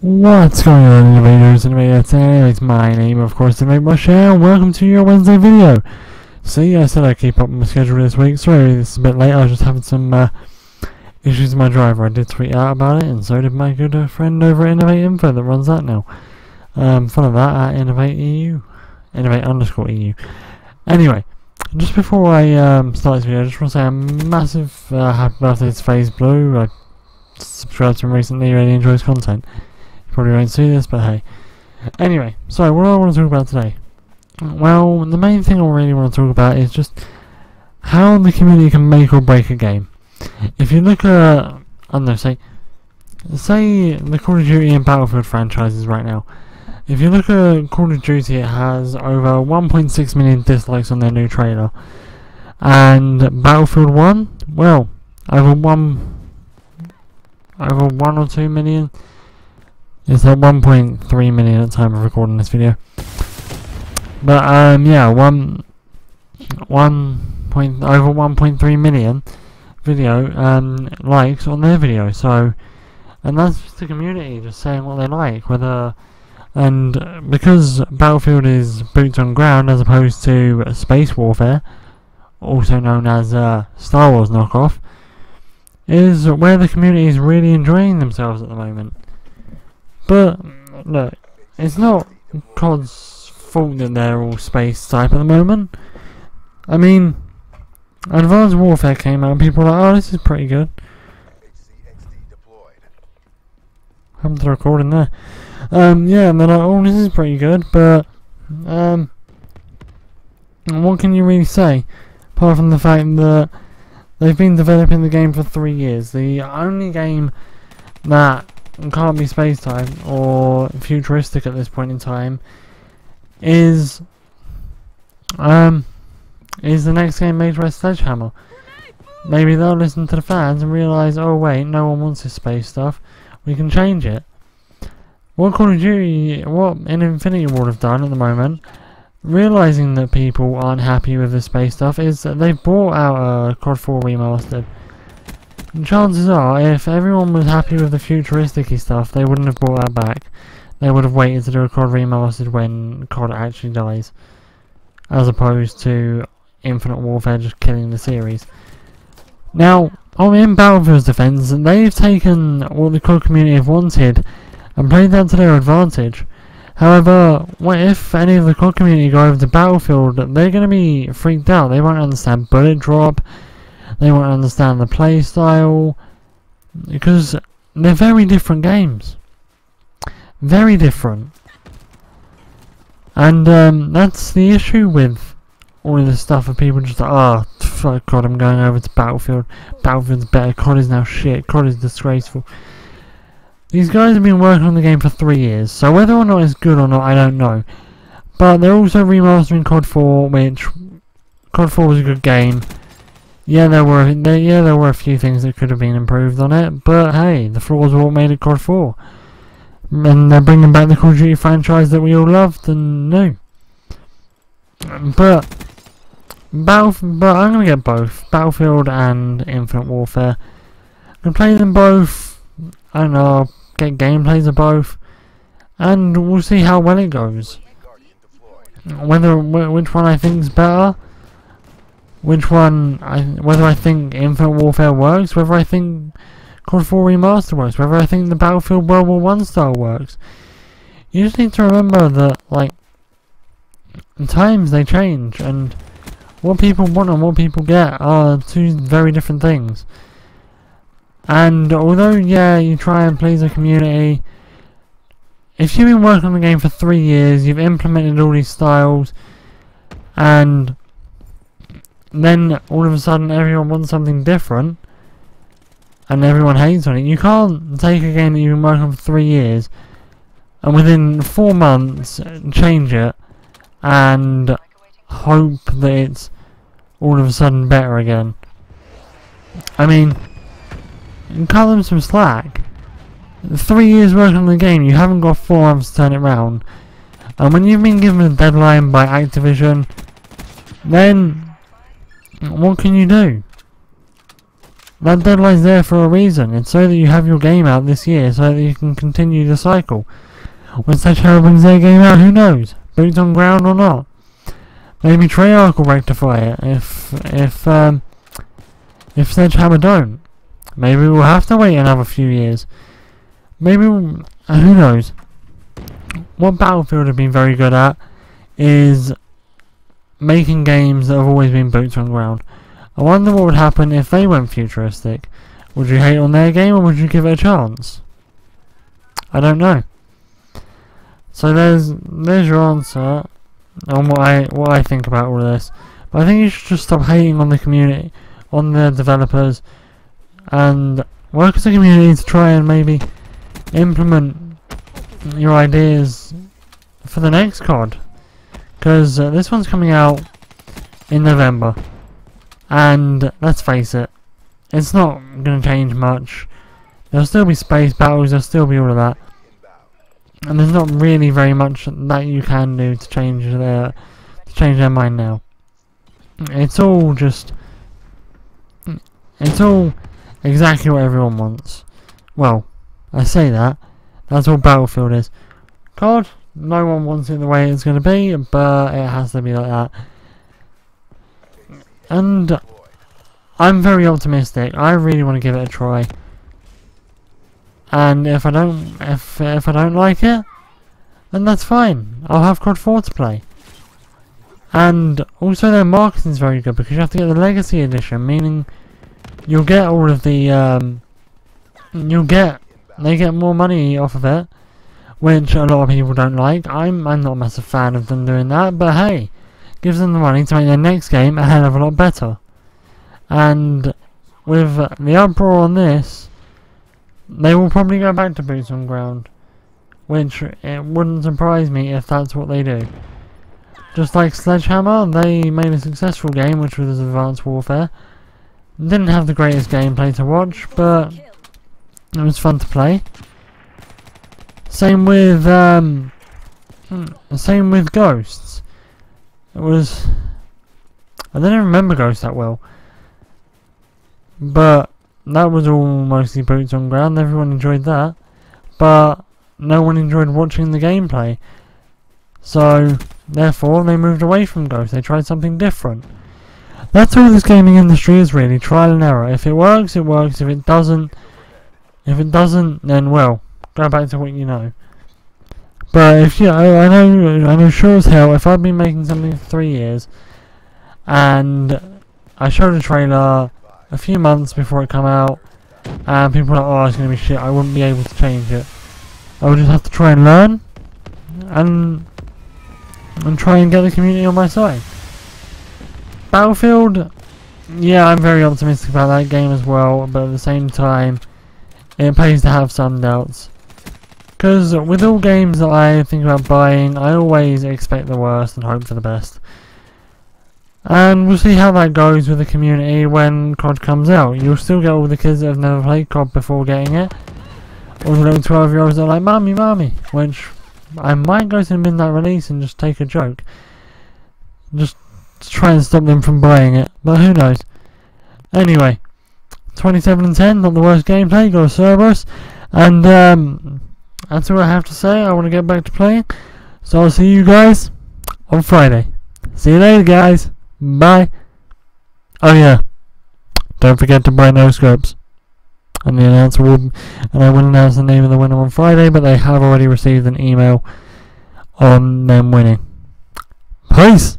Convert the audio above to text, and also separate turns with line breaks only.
What's going on, Innovators? It's my name, of course, Innovate, and welcome to your Wednesday video. So yeah, I said I'd keep up my schedule this week. Sorry, this is a bit late. I was just having some issues with my driver. I did tweet out about it, and so did my good friend over at Innovate Info that runs that now. Follow that at Innovate EU, Innovate_EU. Anyway, just before I start this video, I just want to say a massive happy birthday to FaZe Blue. I subscribed to him recently. Really enjoys content. Probably won't see this, but hey. Anyway, so what do I want to talk about today? Well, the main thing I really want to talk about is just how the community can make or break a game. If you look at, I don't know, say the Call of Duty and Battlefield franchises right now. If you look at Call of Duty, it has over 1.6 million dislikes on their new trailer. And Battlefield 1, well, over 1 or 2 million. It's at 1.3 million at the time of recording this video. But yeah, over 1.3 million video likes on their video. So, and that's just the community just saying what they like, and because Battlefield is boots on ground as opposed to space warfare, also known as Star Wars knockoff, is where the community is really enjoying themselves at the moment. But look, it's not COD's fault that they're all space type at the moment. I mean, Advanced Warfare came out and people were like, oh, this is pretty good. Happened to record in there. Yeah, and they're like, oh, this is pretty good, but what can you really say? Apart from the fact that they've been developing the game for 3 years. The only game that can't be space time or futuristic at this point in time is the next game made by Sledgehammer. Maybe they'll listen to the fans and realise, oh wait, no one wants this space stuff, we can change it. What Call of Duty, what Infinity Ward have done at the moment, realising that people aren't happy with the space stuff, is that they've brought out a COD 4 remastered. And chances are, if everyone was happy with the futuristic-y stuff, they wouldn't have brought that back. They would have waited to do a COD remastered when COD actually dies, as opposed to Infinite Warfare just killing the series. Now, in Battlefield's defence, they've taken what the COD community have wanted and played that to their advantage. However, what if any of the COD community go over to Battlefield, they're going to be freaked out. They won't understand bullet drop. They won't understand the play style, because they're very different games. Very different. And that's the issue with all of this stuff of people just like, oh, fuck COD, I'm going over to Battlefield. Battlefield's better. COD is now shit. COD is disgraceful. These guys have been working on the game for 3 years, so whether or not it's good or not, I don't know. But they're also remastering COD 4, which COD 4 was a good game. Yeah, there were a few things that could have been improved on it, but hey, the flaws were what made it COD 4. And they're bringing back the Call of Duty franchise that we all loved and knew. But I'm gonna get both Battlefield and Infinite Warfare. I'm gonna play them both. I don't know, get gameplays of both, and we'll see how well it goes. Which one I think is better. Whether I think Infinite Warfare works, whether I think COD 4 Remaster works, whether I think the Battlefield World War I style works. You just need to remember that, like, times they change, and what people want and what people get are two very different things. And although, yeah, you try and please the community, if you've been working on the game for 3 years, you've implemented all these styles, and then all of a sudden everyone wants something different and everyone hates on it. You can't take a game that you've been working on for 3 years and within 4 months change it and hope that it's all of a sudden better again. I mean, cut them some slack. 3 years working on the game, you haven't got 4 months to turn it around. And when you've been given a deadline by Activision, then what can you do? that deadline's there for a reason. It's so that you have your game out this year, so that you can continue the cycle. When Sledgehammer brings their game out, who knows? Boots on ground or not? Maybe Treyarch will rectify it if Sledgehammer don't. Maybe we'll have to wait another few years. Maybe who knows? What Battlefield have been very good at is making games that have always been boots on ground. I wonder what would happen if they went futuristic. Would you hate on their game or would you give it a chance? I don't know. So there's your answer on what I think about all of this. But I think you should just stop hating on the community, on the developers, and work as a community to try and maybe implement your ideas for the next COD. Because this one's coming out in November. And let's face it, it's not going to change much. There'll still be space battles, there'll still be all of that. And there's not really very much that you can do to change their mind now. It's all exactly what everyone wants. Well, I say that. That's all Battlefield is. COD, no one wants it the way it's going to be, but it has to be like that. And I'm very optimistic. I really want to give it a try. And if I don't like it, then that's fine. I'll have COD 4 to play. And also their marketing is very good because you have to get the Legacy Edition, meaning you'll get all of the they get more money off of it, which a lot of people don't like. I'm not a massive fan of them doing that, but hey, gives them the money to make their next game a hell of a lot better. And with the uproar on this, they will probably go back to boots on ground, which it wouldn't surprise me if that's what they do. Just like Sledgehammer, they made a successful game, which was Advanced Warfare. Didn't have the greatest gameplay to watch, but it was fun to play. Same with Ghosts. It was, I didn't remember Ghost that well, but that was all mostly boots on ground. Everyone enjoyed that, but no one enjoyed watching the gameplay. So therefore they moved away from Ghost. They tried something different. That's all this gaming industry is, really, trial and error. If it works, it works. If it doesn't, then well, go back to what you know. But if I know sure as hell, if I've been making something for 3 years, and I showed a trailer a few months before it come out, and people were like, oh, it's gonna be shit, I wouldn't be able to change it. I would just have to try and learn, and try and get the community on my side. Battlefield, yeah, I'm very optimistic about that game as well, but at the same time, it pays to have some doubts. Because with all games that I think about buying, I always expect the worst and hope for the best. And we'll see how that goes with the community when COD comes out. You'll still get all the kids that have never played COD before getting it. All the little 12-year-olds that are like, Mummy, Mummy, which I might go to the midnight release and just take a joke. Just to try and stop them from buying it, but who knows. Anyway, 27-10, not the worst gameplay, got a Cerberus, and that's all I have to say. I want to get back to playing, so I'll see you guys on Friday. See you later, guys. Bye. Oh yeah, don't forget to buy no scopes. And the announcer will, and I will announce the name of the winner on Friday, but they have already received an email on them winning. Peace.